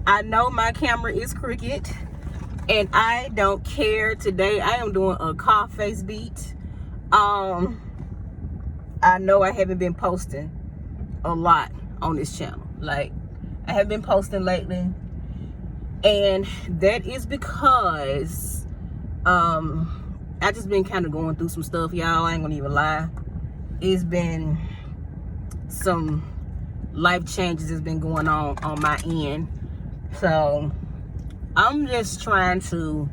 I know my camera is crooked, and I don't care. Today I am doing a car face beat. I know I haven't been posting a lot on this channel. Like, I haven't been posting lately, and that is because I just been kind of going through some stuff, y'all. I ain't gonna even lie. It's been some life changes that's been going on my end. So I'm just trying to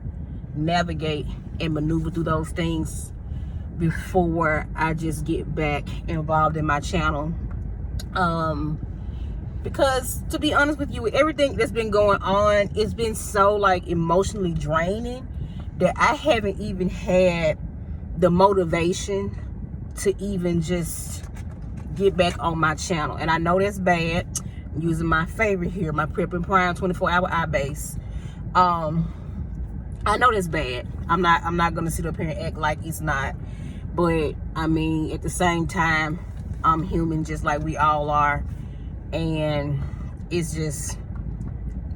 navigate and maneuver through those things before I just get back involved in my channel. Because to be honest with you, with everything that's been going on, it's been so like emotionally draining that I haven't even had the motivation to even just get back on my channel. And I know that's bad. I'm using my favorite here, my Prep and Prime 24-hour eye base. I know that's bad. I'm not gonna sit up here and act like it's not. But I mean, at the same time, I'm human just like we all are. And it's just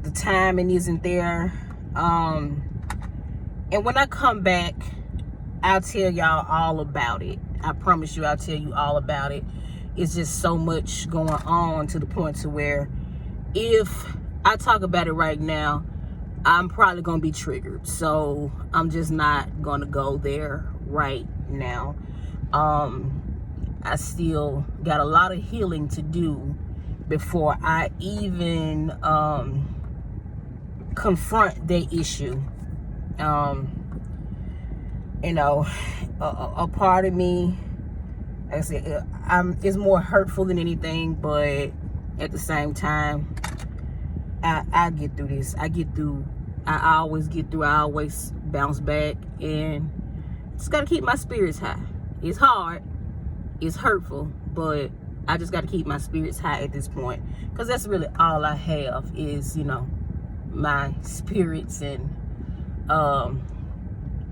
the timing isn't there. And when I come back, I'll tell y'all all about it. I promise you, I'll tell you all about it. It's just so much going on to the point to where if I talk about it right now, I'm probably gonna be triggered. So I'm just not gonna go there right now. I still got a lot of healing to do before I even confront the issue. You know, a part of me, like I said, it's more hurtful than anything, but at the same time, I get through this. I always get through. I always bounce back, and just gotta keep my spirits high. It's hard, it's hurtful, but I just gotta keep my spirits high at this point, because that's really all I have is, you know, my spirits and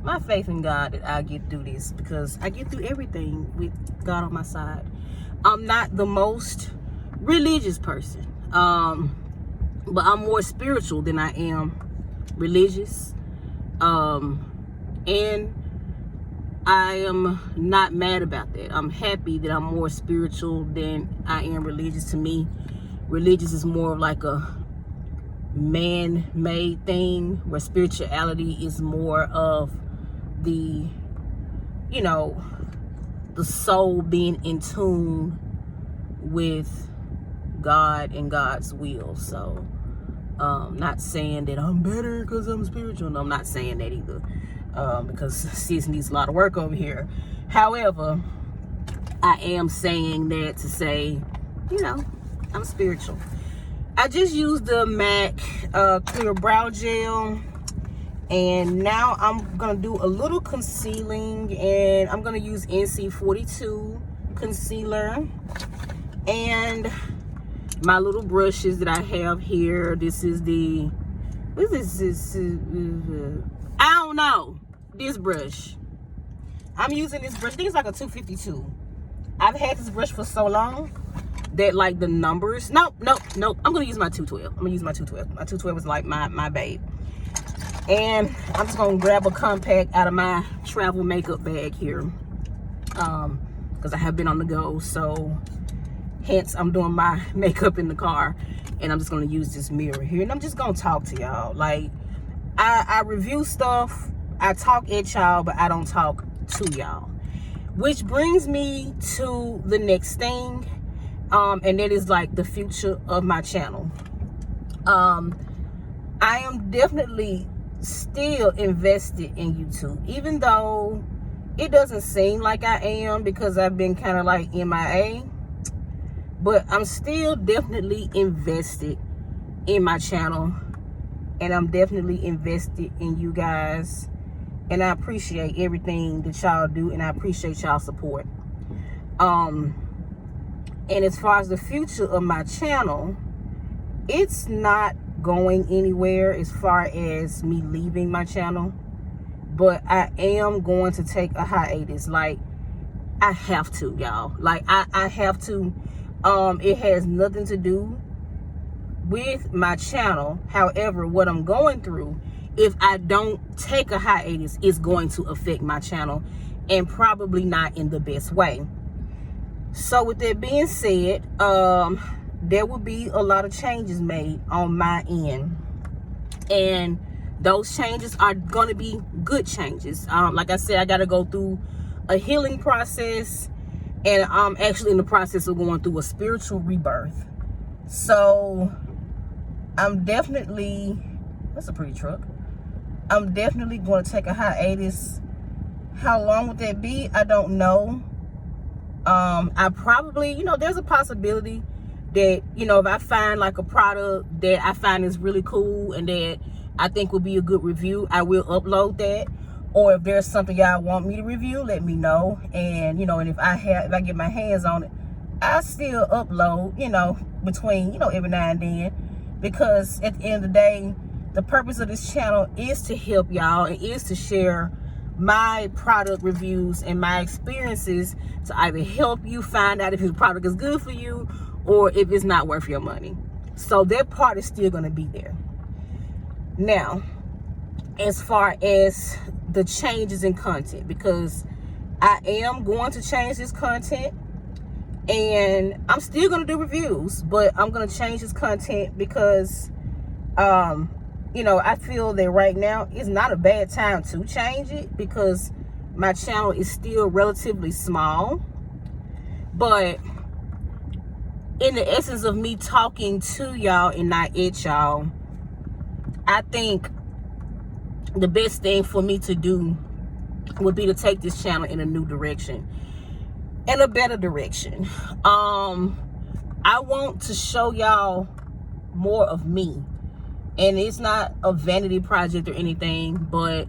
my faith in God that I'll get through this, because I get through everything with God on my side. I'm not the most religious person, but I'm more spiritual than I am religious, and I am not mad about that. I'm happy that I'm more spiritual than I am religious. To me, religious is more of like a man-made thing, where spirituality is more of the, you know, the soul being in tune with God and God's will. So not saying that I'm better because I'm spiritual. No, I'm not saying that either, because sis needs a lot of work over here. However, I am saying that to say, you know, I'm spiritual. I just used the MAC clear brow gel, and now I'm gonna do a little concealing, and I'm gonna use NC42 concealer, and my little brushes that I have here. This is the, what is this? I don't know, this brush. I'm using this brush. I think it's like a 252. I've had this brush for so long that like the numbers, nope. I'm gonna use my 212. I'm gonna use my 212. My 212 is like my babe. And I'm just gonna grab a compact out of my travel makeup bag here, because I have been on the go. So hence I'm doing my makeup in the car, and I'm just gonna use this mirror here, and I'm just gonna talk to y'all. Like, I review stuff, I talk at y'all, but I don't talk to y'all, which brings me to the next thing, and that is like the future of my channel. I am definitely still invested in YouTube, even though it doesn't seem like I am, because I've been kind of like MIA, but I'm still definitely invested in my channel, and I'm definitely invested in you guys, and I appreciate everything that y'all do, and I appreciate y'all support. And as far as the future of my channel, it's not going anywhere as far as me leaving my channel, but I am going to take a hiatus. Like, I have to, y'all. Like, I have to. It has nothing to do with my channel. However, what I'm going through, if I don't take a hiatus, is going to affect my channel, and probably not in the best way. So with that being said, there will be a lot of changes made on my end, and those changes are going to be good changes. Like I said, I got to go through a healing process, and I'm actually in the process of going through a spiritual rebirth. So I'm definitely, that's a pretty truck. I'm definitely going to take a hiatus. How long would that be? I don't know. I probably, you know, there's a possibility that, you know, if I find like a product that I find is really cool and that I think will be a good review, I will upload that. Or if there's something y'all want me to review, let me know. And, you know, and if I get my hands on it, I still upload, you know, between, you know, every now and then. Because at the end of the day, the purpose of this channel is to help y'all, and is to share my product reviews and my experiences to either help you find out if your product is good for you or if it's not worth your money. So that part is still going to be there. Now, as far as the changes in content, because I am going to change this content, and I'm still going to do reviews, but I'm going to change this content because you know, I feel that right now is not a bad time to change it, because my channel is still relatively small. But in the essence of me talking to y'all and not at y'all, I think the best thing for me to do would be to take this channel in a new direction, in a better direction. I want to show y'all more of me. And it's not a vanity project or anything, but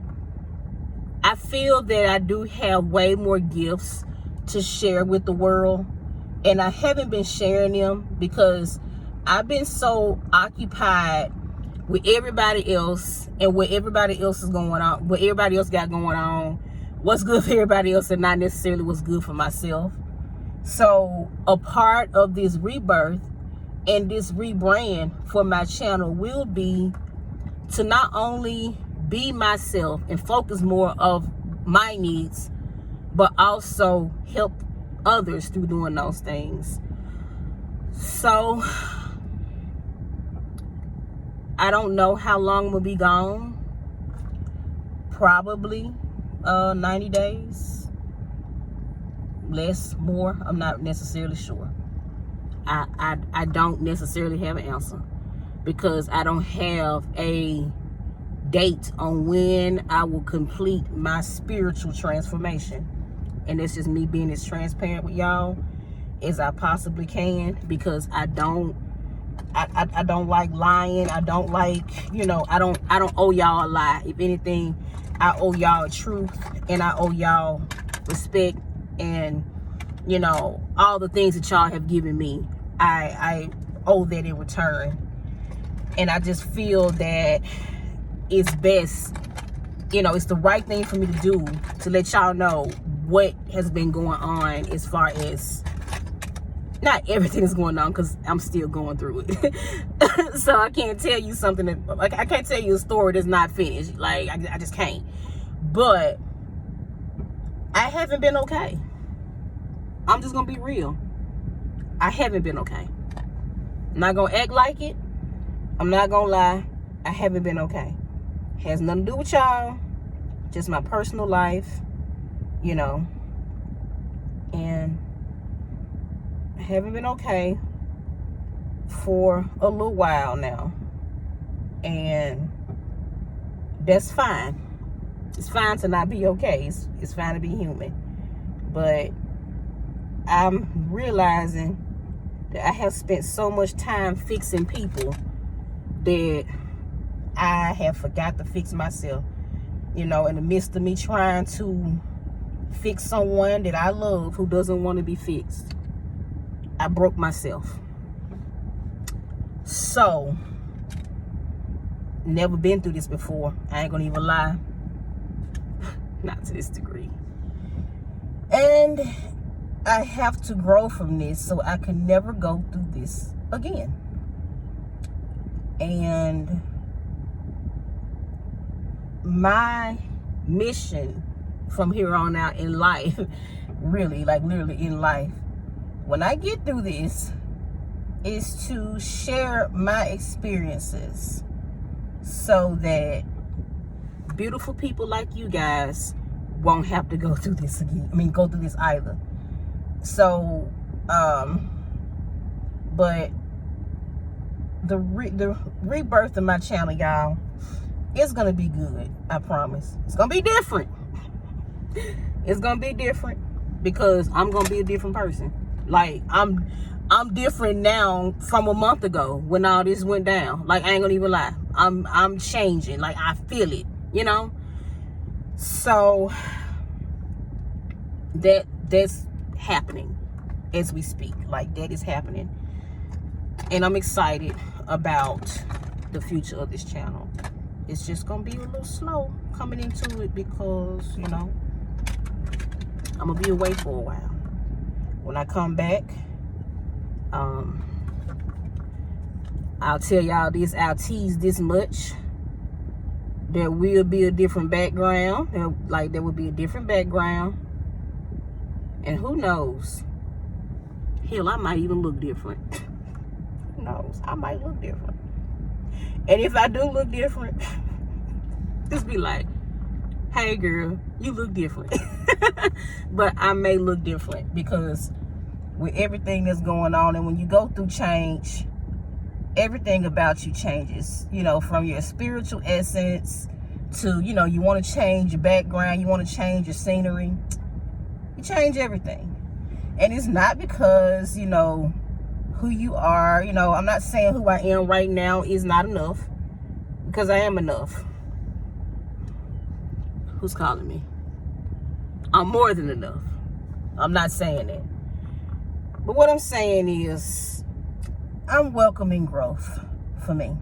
I feel that I do have way more gifts to share with the world. And I haven't been sharing them because I've been so occupied with everybody else and what everybody else is going on, what everybody else got going on, what's good for everybody else and not necessarily what's good for myself. So a part of this rebirth and this rebrand for my channel will be to not only be myself and focus more of my needs, but also help others through doing those things. So I don't know how long I'm gonna be gone. Probably 90 days, less, more, I'm not necessarily sure. I don't necessarily have an answer, because I don't have a date on when I will complete my spiritual transformation. And it's just me being as transparent with y'all as I possibly can, because I don't like lying. I don't like, you know, I don't owe y'all a lie. If anything, I owe y'all a truth, and I owe y'all respect, and, you know, all the things that y'all have given me, I owe that in return. And I just feel that it's best, you know, it's the right thing for me to do, to let y'all know what has been going on, as far as, not everything is going on, because I'm still going through it. So I can't tell you something that, like, I can't tell you a story that's not finished. Like, I just can't. But I haven't been okay. I'm just gonna be real. I haven't been okay. I'm not gonna act like it. I'm not gonna lie. I haven't been okay. Has nothing to do with y'all. Just my personal life, you know. And I haven't been okay for a little while now. And that's fine. It's fine to not be okay. It's fine to be human. But I'm realizing that I have spent so much time fixing people that I have forgot to fix myself. You know, in the midst of me trying to fix someone that I love who doesn't want to be fixed, I broke myself. So, never been through this before. I ain't gonna even lie. Not to this degree. And I have to grow from this so I can never go through this again. And my mission from here on out in life, really, like literally in life, when I get through this, is to share my experiences so that beautiful people like you guys won't have to go through this again. I mean, go through this either. So, but the rebirth of my channel, y'all, it's gonna be good. I promise. It's gonna be different. It's gonna be different because I'm gonna be a different person. Like I'm different now from a month ago when all this went down. Like, I ain't gonna even lie. I'm changing. Like, I feel it, you know? So that's happening as we speak. Like, that is happening. And I'm excited about the future of this channel. It's just gonna be a little slow coming into it because, you know, I'm gonna be away for a while. When I come back, I'll tell y'all this, I'll tease this much. There will be a different background. There will be a different background. And who knows? Hell, I might even look different. Who knows? I might look different. And if I do look different, just be like, hey girl, you look different. But I may look different because with everything that's going on, and when you go through change, everything about you changes, you know, from your spiritual essence to, you know, you want to change your background, you want to change your scenery, you change everything. And it's not because, you know, who you are, you know, I'm not saying who I am right now is not enough, because I am enough. Who's calling me? I'm more than enough. I'm not saying that. But what I'm saying is, I'm welcoming growth for me.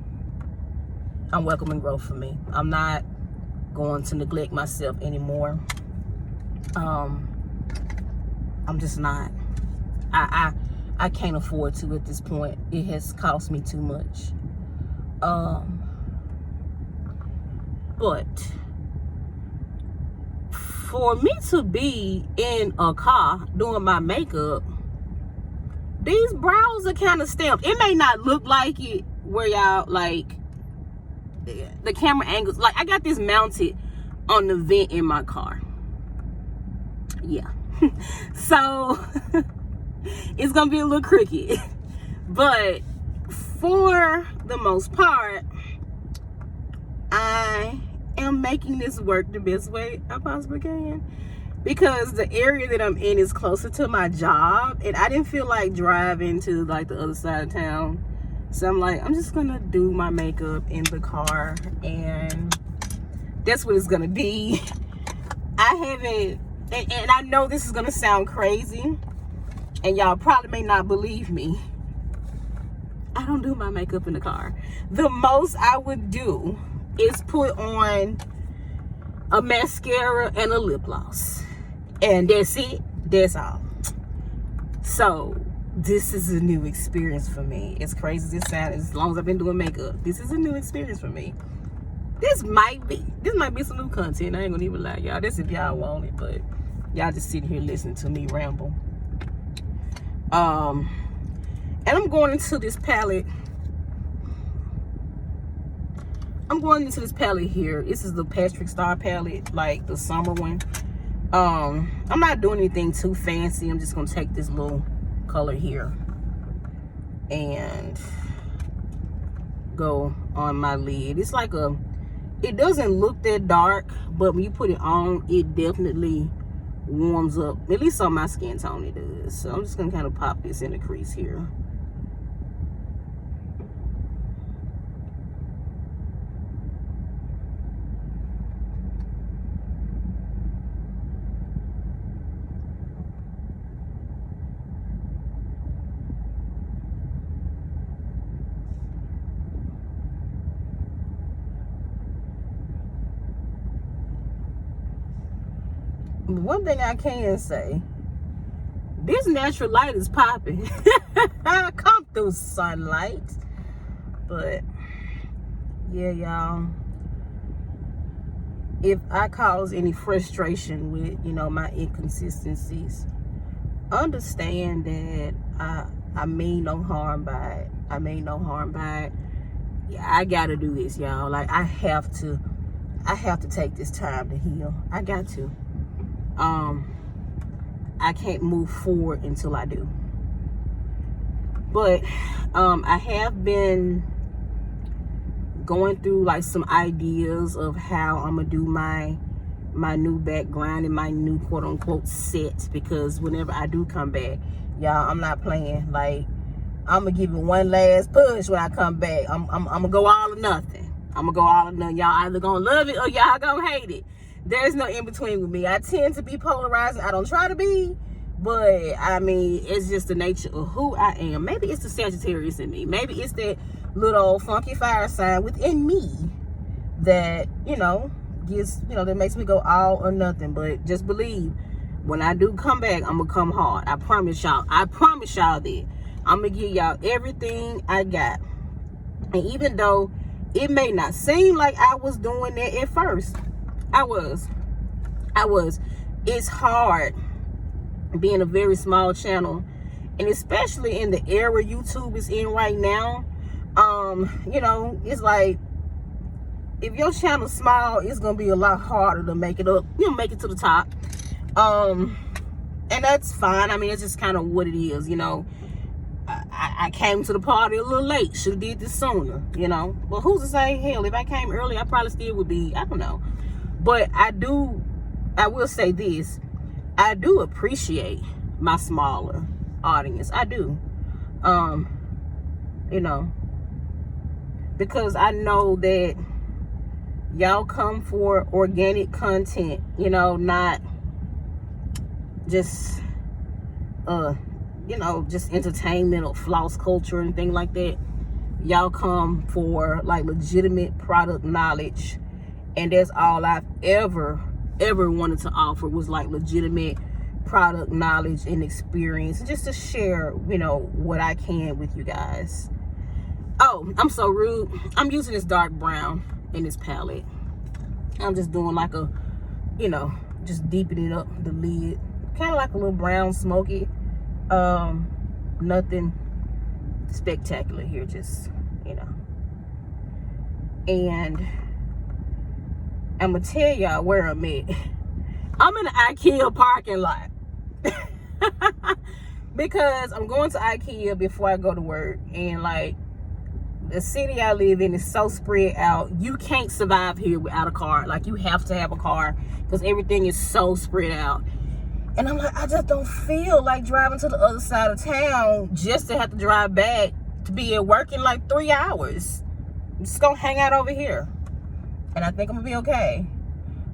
I'm welcoming growth for me. I'm not going to neglect myself anymore. I'm just not. I can't afford to at this point. It has cost me too much. But for me to be in a car doing my makeup, these brows are kind of stamped. It may not look like it where y'all, like, the camera angles. Like, I got this mounted on the vent in my car. Yeah. So, it's going to be a little crooked. But, for the most part, I am making this work the best way I possibly can. Because the area that I'm in is closer to my job, and I didn't feel like driving to like the other side of town. So I'm like, I'm just gonna do my makeup in the car, and that's what it's gonna be. I haven't, and I know this is gonna sound crazy, and y'all probably may not believe me. I don't do my makeup in the car. The most I would do is put on a mascara and a lip gloss. And that's it. That's all. So, this is a new experience for me. As crazy as it sounds, as long as I've been doing makeup, this is a new experience for me. This might be some new content. I ain't gonna even lie, y'all. That's if y'all want it, but y'all just sitting here listening to me ramble. And I'm going into this palette. I'm going into this palette here. This is the Patrick Star palette, like the summer one. I'm not doing anything too fancy. I'm just gonna take this little color here and go on my lid. It's like it doesn't look that dark, but when you put it on, it definitely warms up. At least on my skin tone it does. So I'm just gonna kind of pop this in the crease here. One thing I can say, this natural light is popping. Come through sunlight. But yeah, y'all, if I cause any frustration with, you know, my inconsistencies, understand that I mean no harm by it. I mean no harm by it. Yeah, I gotta do this, y'all. Like, I have to take this time to heal. I got to. I can't move forward until I do. But I have been going through like some ideas of how I'm gonna do my new background and my new quote-unquote set, because whenever I do come back, y'all, I'm not playing. Like, I'm gonna give it one last push when I come back. I'm gonna go all or nothing. I'm gonna go all or nothing. Y'all either gonna love it or y'all gonna hate it. There's no in between with me. I tend to be polarizing. I don't try to be, but I mean, it's just the nature of who I am. Maybe it's the Sagittarius in me. Maybe it's that little old funky fire sign within me that, you know, gets, you know, that makes me go all or nothing. But just believe, when I do come back, I'm gonna come hard. I promise y'all. I promise y'all that. I'm gonna give y'all everything I got. And even though it may not seem like I was doing that at first, I was. It's hard being a very small channel, and especially in the era YouTube is in right now. You know, it's like, if your channel's small, it's gonna be a lot harder to make it up, you know, make it to the top. And that's fine. I mean, it's just kind of what it is, you know. I came to the party a little late. Should have did this sooner, you know. Well, who's to say? Hell, if I came early, I probably still would be, I don't know. But I will say this, I do appreciate my smaller audience. I do. You know, because I know that y'all come for organic content, you know, not just you know, just entertainment or floss culture and things like that. Y'all come for like legitimate product knowledge, and that's all I've ever wanted to offer, was like legitimate product knowledge and experience, just to share, you know, what I can with you guys. Oh, I'm so rude. I'm using this dark brown in this palette. I'm just doing like a, you know, just deepening up the lid, kind of like a little brown smoky. Nothing spectacular here, just, you know. And I'm gonna tell y'all where I'm at. I'm in the IKEA parking lot because I'm going to IKEA before I go to work, and like, the city I live in is so spread out. You can't survive here without a car. Like, you have to have a car because everything is so spread out. And I'm like, I just don't feel like driving to the other side of town just to have to drive back to be at work in like 3 hours. I'm just gonna hang out over here, and I think I'm gonna be okay.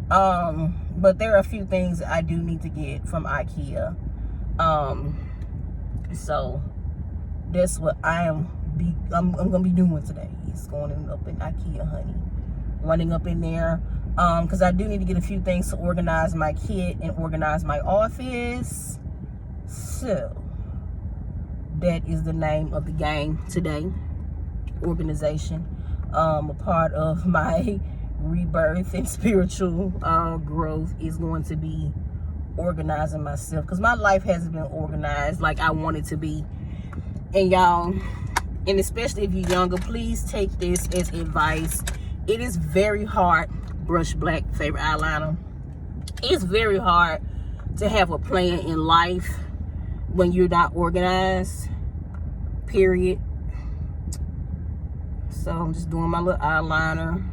But there are a few things that I do need to get from IKEA. So that's what I'm gonna be doing today. Is going up in IKEA, honey. Running up in there. Because I do need to get a few things to organize my kit and organize my office. So that is the name of the game today. Organization. A part of my rebirth and spiritual growth is going to be organizing myself, because my life hasn't been organized like I want it to be. And y'all, and especially if you're younger, please take this as advice. It is very hard. Brush Black favorite eyeliner. It's very hard to have a plan in life when you're not organized, period. So I'm just doing my little eyeliner.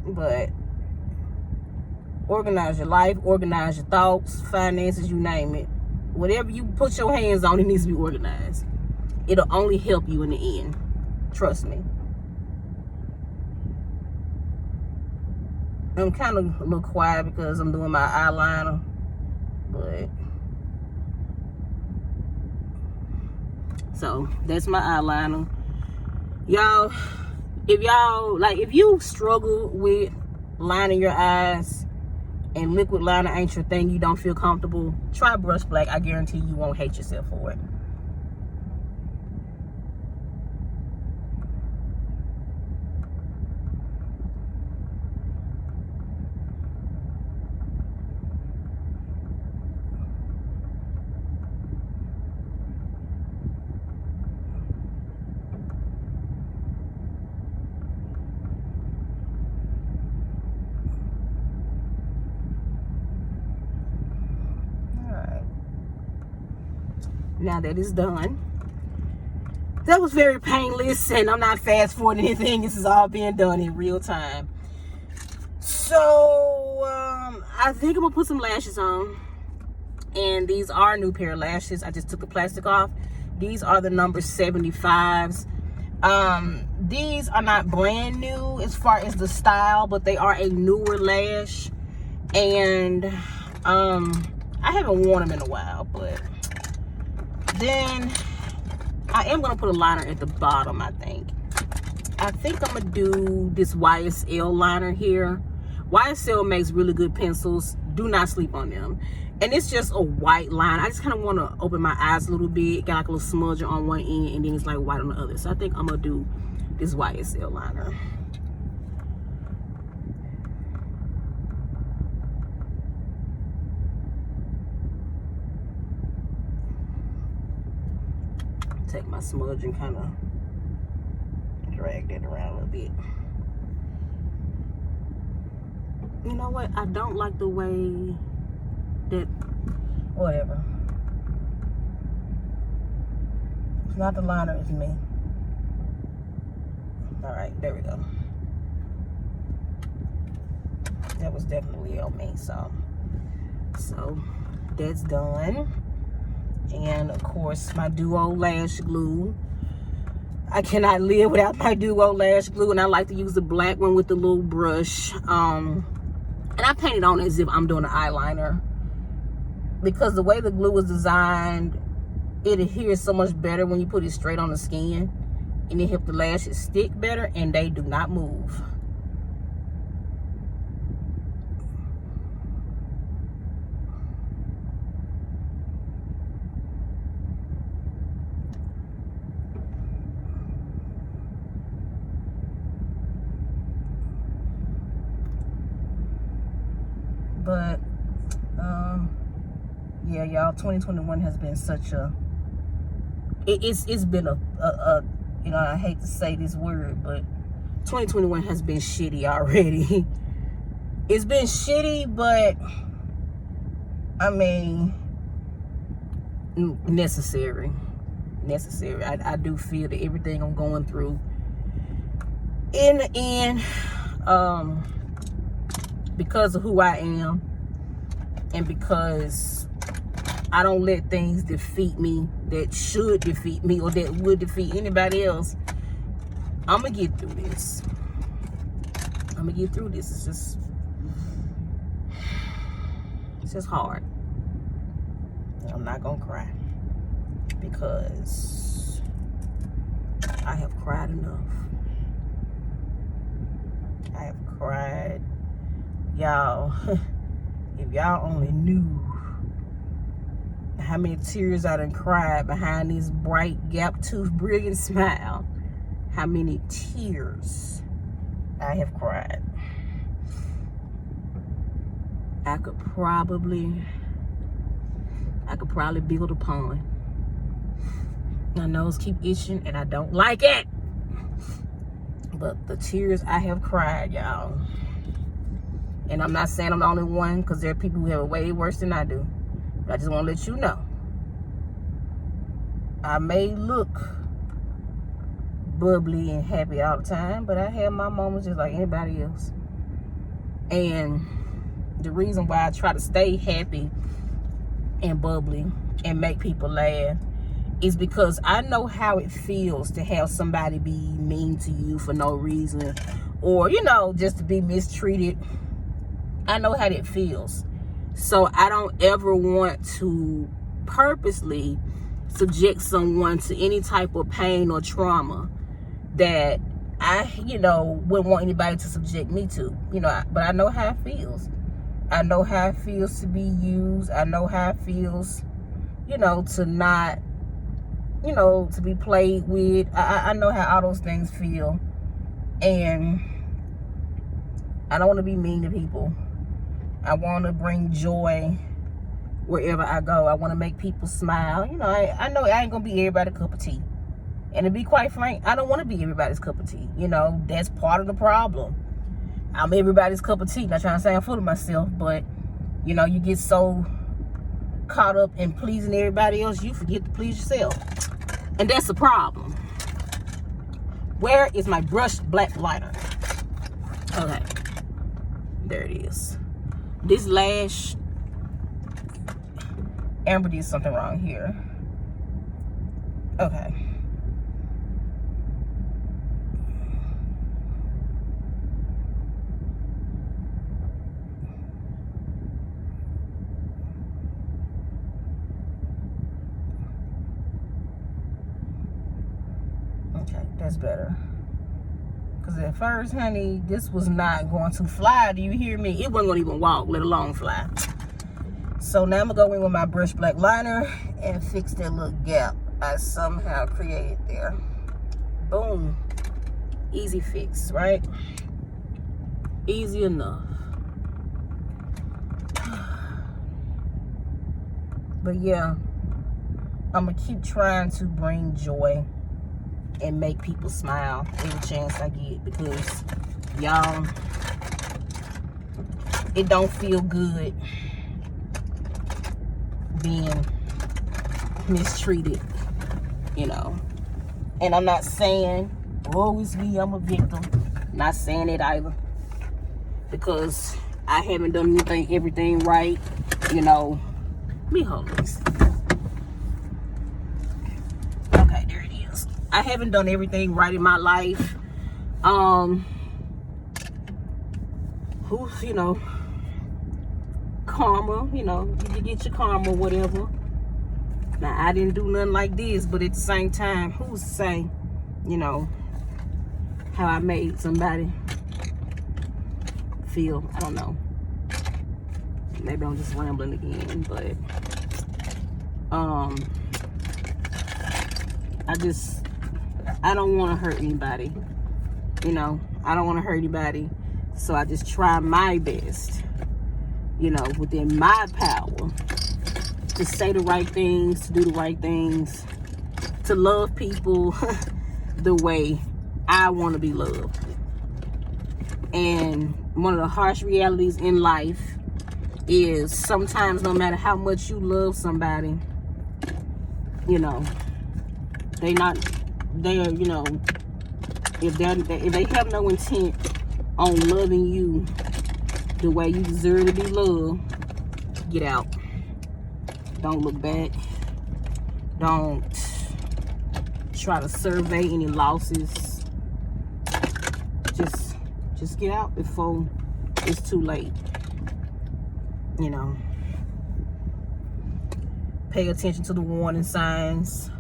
But organize your life, organize your thoughts, finances, you name it. Whatever you put your hands on, it needs to be organized. It'll only help you in the end. Trust me. I'm kind of a little quiet because I'm doing my eyeliner, but so that's my eyeliner. Y'all, if you struggle with lining your eyes and liquid liner ain't your thing, you don't feel comfortable, try Brush Black. I guarantee you won't hate yourself for it. now that it's done. That was very painless, and I'm not fast forwarding anything. This is all being done in real time. So I think I'm gonna put some lashes on, and these are a new pair of lashes. I just took the plastic off. These are the number 75s. These are not brand new as far as the style, but they are a newer lash, and I haven't worn them in a while. But then I am gonna put a liner at the bottom. I think I'm gonna do this YSL liner here. YSL makes really good pencils. Do not sleep on them. And it's just a white line. I just kind of want to open my eyes a little bit. Got like a little smudge on one end, and then it's like white on the other. So I think I'm gonna do this YSL liner. Take my smudge and kind of drag that around a little bit. You know what? I don't like the way that, whatever. It's not the liner, it's me. All right, there we go. That was definitely on me, so that's done. And of course, my Duo Lash Glue. I cannot live without my Duo Lash Glue, and I like to use the black one with the little brush. And I paint it on as if I'm doing an eyeliner, because the way the glue is designed, it adheres so much better when you put it straight on the skin, and it helps the lashes stick better, and they do not move. But yeah, y'all, 2021 has been such a it's been a you know, I hate to say this word, but 2021 has been shitty already. It's been shitty, but I mean, necessary. I do feel that everything I'm going through in the end, because of who I am, and because I don't let things defeat me that should defeat me or that would defeat anybody else, I'm gonna get through this. It's just hard. I'm not gonna cry, because I have cried enough. I have cried. Y'all, if y'all only knew how many tears I done cried behind this bright, gap-toothed, brilliant smile, how many tears I have cried. I could probably build a pond. My nose keep itching, and I don't like it. But the tears I have cried, y'all. And I'm not saying I'm the only one, because there are people who have it way worse than I do. But I just want to let you know, I may look bubbly and happy all the time, but I have my moments just like anybody else. And the reason why I try to stay happy and bubbly and make people laugh is because I know how it feels to have somebody be mean to you for no reason, or, you know, just to be mistreated. I know how that feels. So I don't ever want to purposely subject someone to any type of pain or trauma that I, you know, wouldn't want anybody to subject me to, you know. But I know how it feels. I know how it feels to be used. I know how it feels, you know, to not, you know, to be played with. I know how all those things feel. And I don't want to be mean to people. I want to bring joy wherever I go. I want to make people smile. You know, I know I ain't going to be everybody's cup of tea. And to be quite frank, I don't want to be everybody's cup of tea. You know, that's part of the problem. I'm everybody's cup of tea. Not trying to say I'm full of myself, but, you know, you get so caught up in pleasing everybody else, you forget to please yourself. And that's the problem. Where is my brushed black liner? Okay. There it is. This lash, Amber did something wrong here. Okay. Okay, that's better. Because at first, honey, this was not going to fly. Do you hear me? It wasn't going to even walk, let alone fly. So now I'm going to go in with my brush black liner and fix that little gap I somehow created there. Boom. Easy fix, right? Easy enough. But yeah, I'm going to keep trying to bring joy and make people smile every chance I get, because y'all, it don't feel good being mistreated, you know. And I'm not saying, oh, it's me, I'm a victim. Not saying it either, because I haven't done everything right, you know. Let me hold this. Okay, there it is. I haven't done everything right in my life. Who's, you know, karma, you know, you get your karma, whatever. Now, I didn't do nothing like this, but at the same time, who's to say, you know, how I made somebody feel? I don't know. Maybe I'm just rambling again, but I don't want to hurt anybody, you know. I don't want to hurt anybody, so I just try my best, you know, within my power, to say the right things, to do the right things, to love people the way I want to be loved. And one of the harsh realities in life is sometimes, no matter how much you love somebody, you know, you know, if they have no intent on loving you the way you deserve to be loved, get out. Don't look back. Don't try to survey any losses. Just get out before it's too late. You know, pay attention to the warning signs,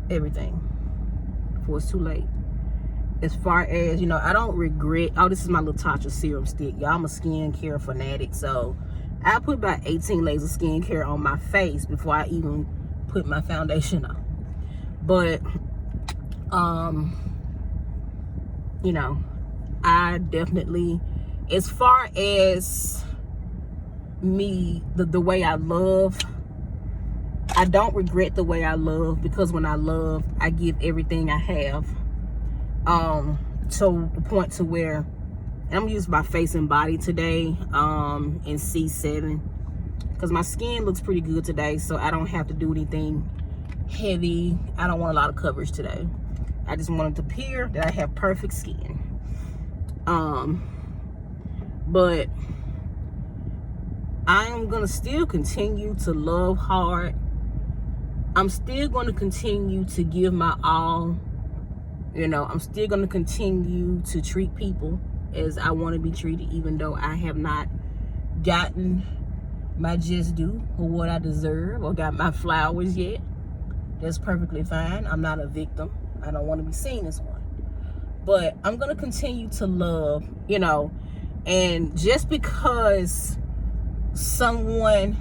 everything, before it's too late. As far as, you know, I don't regret, oh, this is my little Tatcha serum stick. Y'all, I'm a skincare fanatic, so I put about 18 layers of skincare on my face before I even put my foundation on. But, you know, I definitely, as far as me, the way I love, I don't regret the way I love, because when I love, I give everything I have. To the point to where, and I'm gonna use my face and body today, in C7, because my skin looks pretty good today, so I don't have to do anything heavy. I don't want a lot of coverage today. I just want it to appear that I have perfect skin. But I am gonna still continue to love hard. I'm still gonna continue to give my all. You know, I'm still gonna continue to treat people as I want to be treated, even though I have not gotten my just due or what I deserve or got my flowers yet. That's perfectly fine. I'm not a victim. I don't want to be seen as one. But I'm gonna continue to love, you know. And just because someone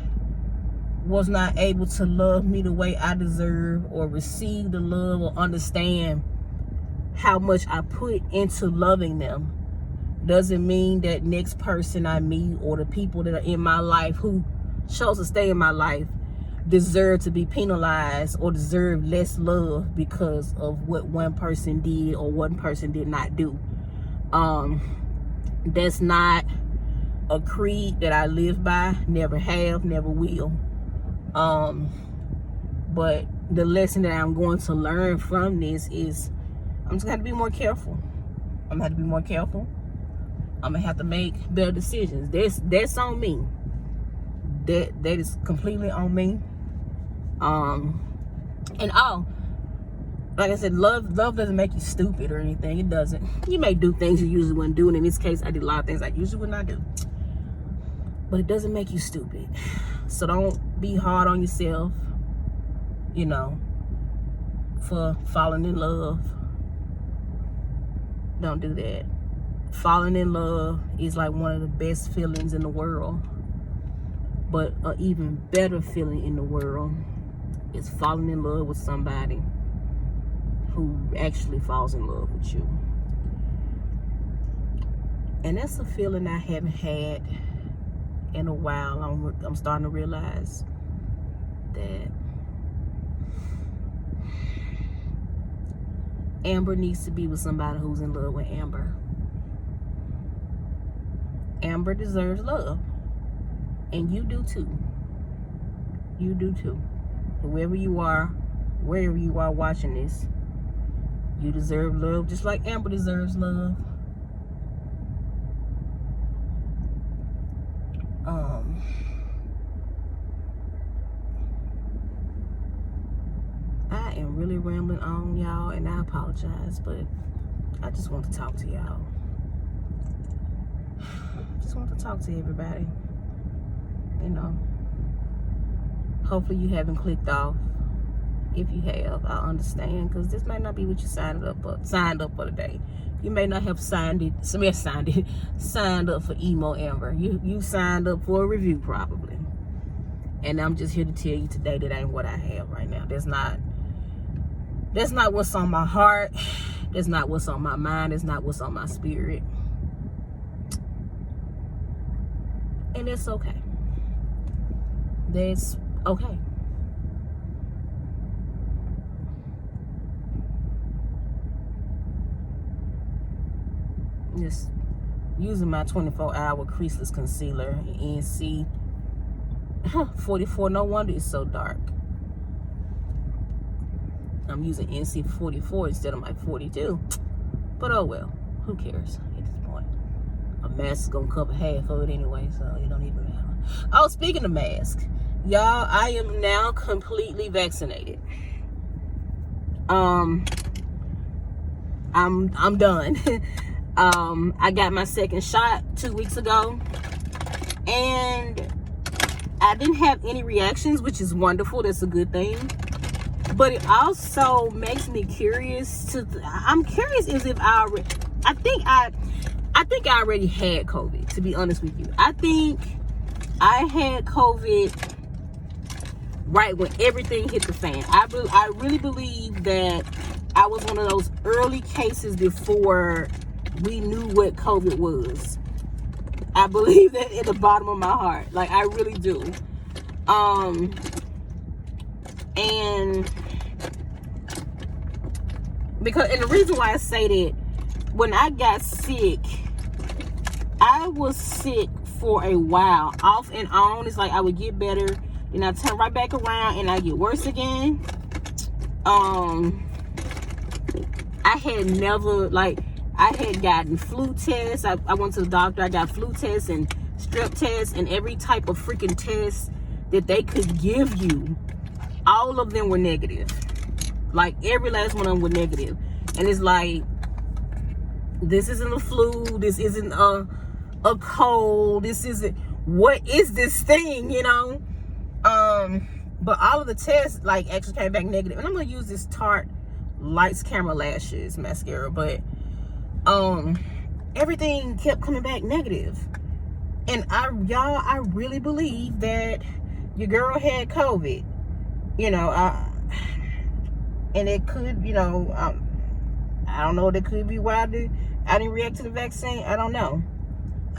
was not able to love me the way I deserve, or receive the love, or understand how much I put into loving them, doesn't mean that next person I meet, or the people that are in my life who chose to stay in my life, deserve to be penalized or deserve less love because of what one person did or one person did not do. That's not a creed that I live by. Never have, never will. But the lesson that I'm going to learn from this is I'm just gonna have to be more careful. I'm gonna have to be more careful. I'm gonna have to make better decisions. That's on me. That is completely on me. And like I said, love doesn't make you stupid or anything. It doesn't. You may do things you usually wouldn't do, and in this case, I did a lot of things I usually would not do. But it doesn't make you stupid. So don't be hard on yourself, you know, for falling in love. Don't do that. Falling in love is like one of the best feelings in the world. But an even better feeling in the world is falling in love with somebody who actually falls in love with you. And that's a feeling I haven't had in a while. I'm starting to realize that Amber needs to be with somebody who's in love with Amber. Amber deserves love. And you do too. You do too. Whoever you are, wherever you are watching this, you deserve love just like Amber deserves love. I am really rambling on, y'all, and I apologize, but I just want to talk to y'all. Just want to talk to everybody. You know, hopefully you haven't clicked off. If you have, I understand, because this might not be what you signed up for today. You may not have signed up for emo Amber. You signed up for a review probably. And I'm just here to tell you today that ain't what I have right now. That's not what's on my heart. That's not what's on my mind. That's not what's on my spirit. And it's okay. That's okay. Just using my 24-hour creaseless concealer, NC 44. No wonder it's so dark. I'm using NC 44 instead of my 42. But oh well, who cares at this point? A mask is gonna cover half of it anyway, so it don't even matter. Oh, speaking of masks, y'all, I am now completely vaccinated. I'm done. I got my second shot 2 weeks ago, and I didn't have any reactions, which is wonderful. That's a good thing. But it also makes me curious I'm curious as if I think I already had COVID, to be honest with you. I think I had COVID right when everything hit the fan. I really believe that I was one of those early cases before we knew what COVID was. I believe that in the bottom of my heart. Like, I really do. And the reason why I say that, when I got sick, I was sick for a while, off and on. It's like I would get better, then I turn right back around and I get worse again. I had gotten flu tests. I went to the doctor. I got flu tests and strep tests and every type of freaking test that they could give you. All of them were negative. Like, every last one of them were negative. And it's like, this isn't a flu. This isn't a cold. This isn't, what is this thing, you know? But all of the tests, like, actually came back negative. And I'm going to use this Tarte Lights Camera Lashes mascara. But everything kept coming back negative. And I really believe that your girl had COVID. You know, and it could, you know, I don't know, that could be why I didn't react to the vaccine. I don't know.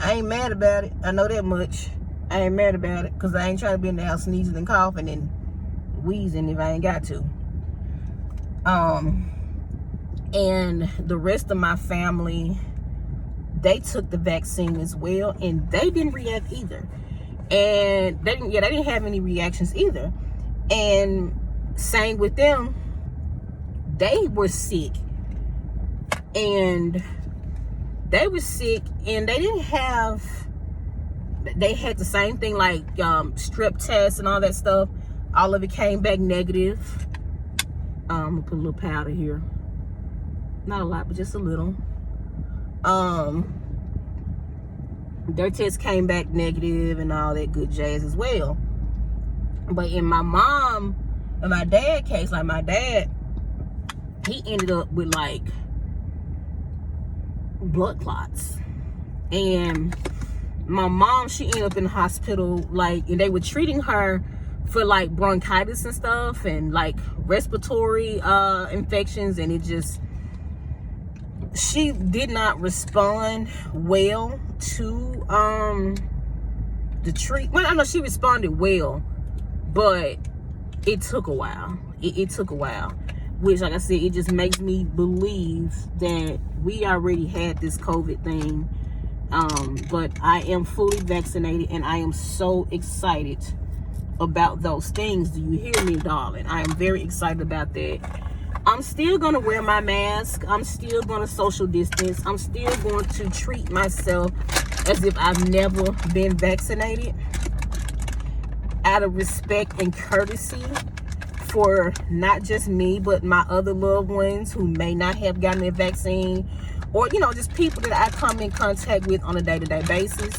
I ain't mad about it. I know that much. I ain't mad about it, because I ain't trying to be in the house sneezing and coughing and wheezing if I ain't got to. And the rest of my family they took the vaccine as well, and they didn't react either. And they didn't have any reactions either. And same with them, they were sick, and they had the same thing, like strep tests and all that stuff. All of it came back negative. I'm gonna put a little powder here, not a lot, but just a little. Their tests came back negative and all that good jazz as well. But in my mom and my dad case, like my dad, he ended up with like blood clots. And my mom, she ended up in the hospital, like, and they were treating her for like bronchitis and stuff, and like respiratory infections, and it just, she did not respond well to the treatment. Well, I know she responded well, but it took a while. It took a while, which, like I said, it just makes me believe that we already had this COVID thing. But I am fully vaccinated, and I am so excited about those things. Do you hear me, darling? I am very excited about that. I'm still going to wear my mask. I'm still going to social distance. I'm still going to treat myself as if I've never been vaccinated, out of respect and courtesy for not just me, but my other loved ones who may not have gotten a vaccine, or, you know, just people that I come in contact with on a day-to-day basis.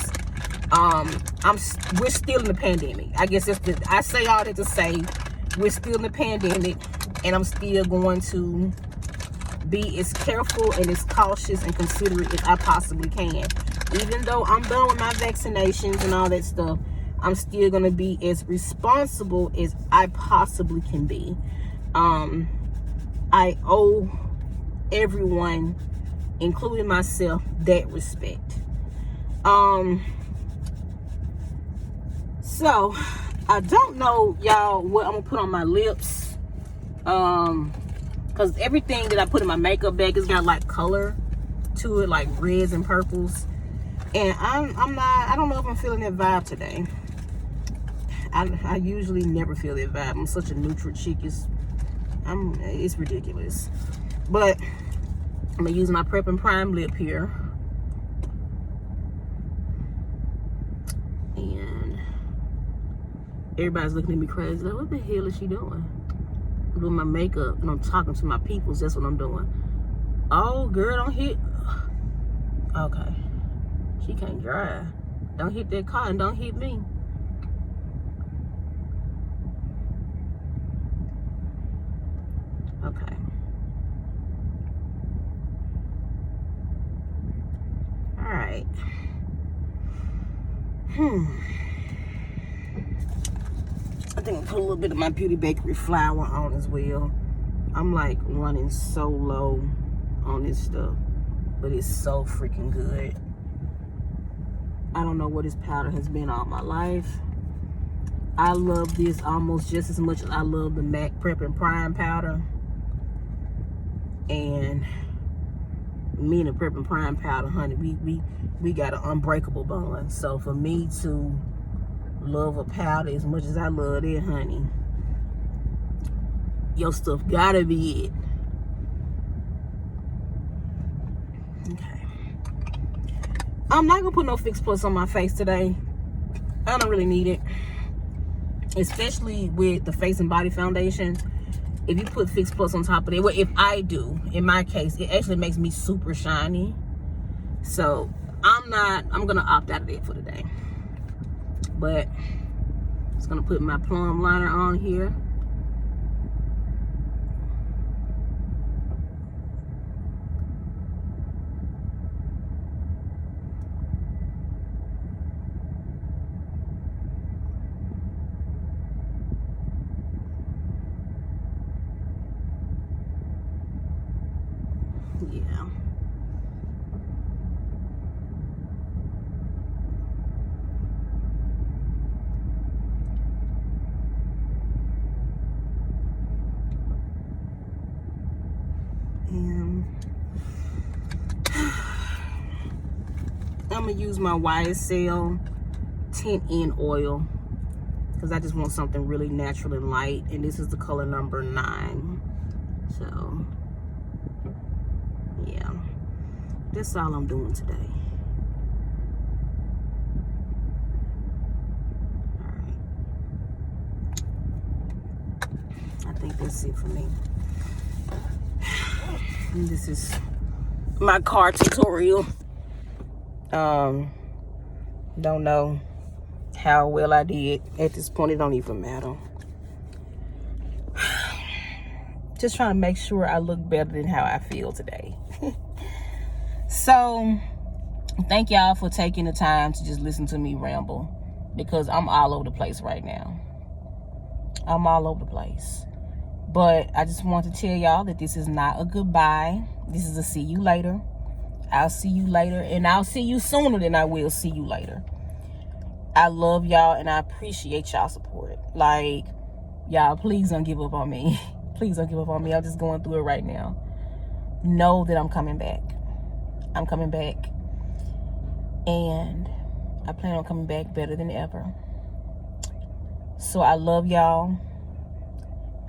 We're still in the pandemic. I guess I say all that to say we're still in the pandemic, and I'm still going to be as careful and as cautious and considerate as I possibly can. Even though I'm done with my vaccinations and all that stuff, I'm still going to be as responsible as I possibly can be. I owe everyone, including myself, that respect. So I don't know, y'all, what I'm gonna put on my lips, because everything that I put in my makeup bag has got like color to it, like reds and purples, and I don't know if I'm feeling that vibe today. I usually never feel that vibe. I'm such a neutral chick. It's ridiculous. But I'm gonna use my Prep and Prime lip here, and everybody's looking at me crazy, like, what the hell is she doing? I'm doing my makeup and I'm talking to my peoples. That's what I'm doing. Oh, girl, don't hit. Okay, she can't drive. Don't hit that car and don't hit me. Okay. All right. I think I'll put a little bit of my Beauty Bakery flour on as well. I'm like running so low on this stuff, but it's so freaking good. I don't know what this powder has been all my life. I love this almost just as much as I love the MAC Prep and Prime powder. And me and the Prep and Prime powder, honey, we got an unbreakable bond. So for me to love a powder as much as I love it, honey, your stuff gotta be it. Okay. I'm not gonna put no Fix Plus on my face today. I don't really need it, especially with the face and body foundation. If you put Fix Plus on top of it, well, if I do, in my case, it actually makes me super shiny. So I'm gonna opt out of it for today. But I'm just gonna put my Plum Liner on here. Yeah. And I'm gonna use my YSL Tint In oil because I just want something really natural and light, and this is the color number 9. So yeah, that's all I'm doing today. All right, I think that's it for me. And this is my car tutorial. Don't know how well I did. At this point, it don't even matter. Just trying to make sure I look better than how I feel today. So, thank y'all for taking the time to just listen to me ramble, because I'm all over the place right now. I'm all over the place. But I just want to tell y'all that this is not a goodbye. This is a see you later. I'll see you later, and I'll see you sooner than I will see you later. I love y'all, and I appreciate y'all support. Like, y'all, please don't give up on me. Please don't give up on me. I'm just going through it right now. Know that I'm coming back. I'm coming back. And I plan on coming back better than ever. So I love y'all.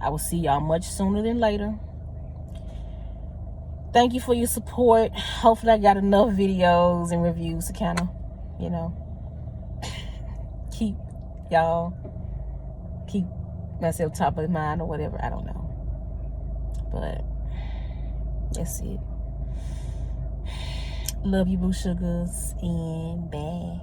I will see y'all much sooner than later. Thank you for your support. Hopefully I got enough videos and reviews to kind of, you know, keep myself top of mind or whatever. I don't know. But that's it. Love you, boo sugars, and bye.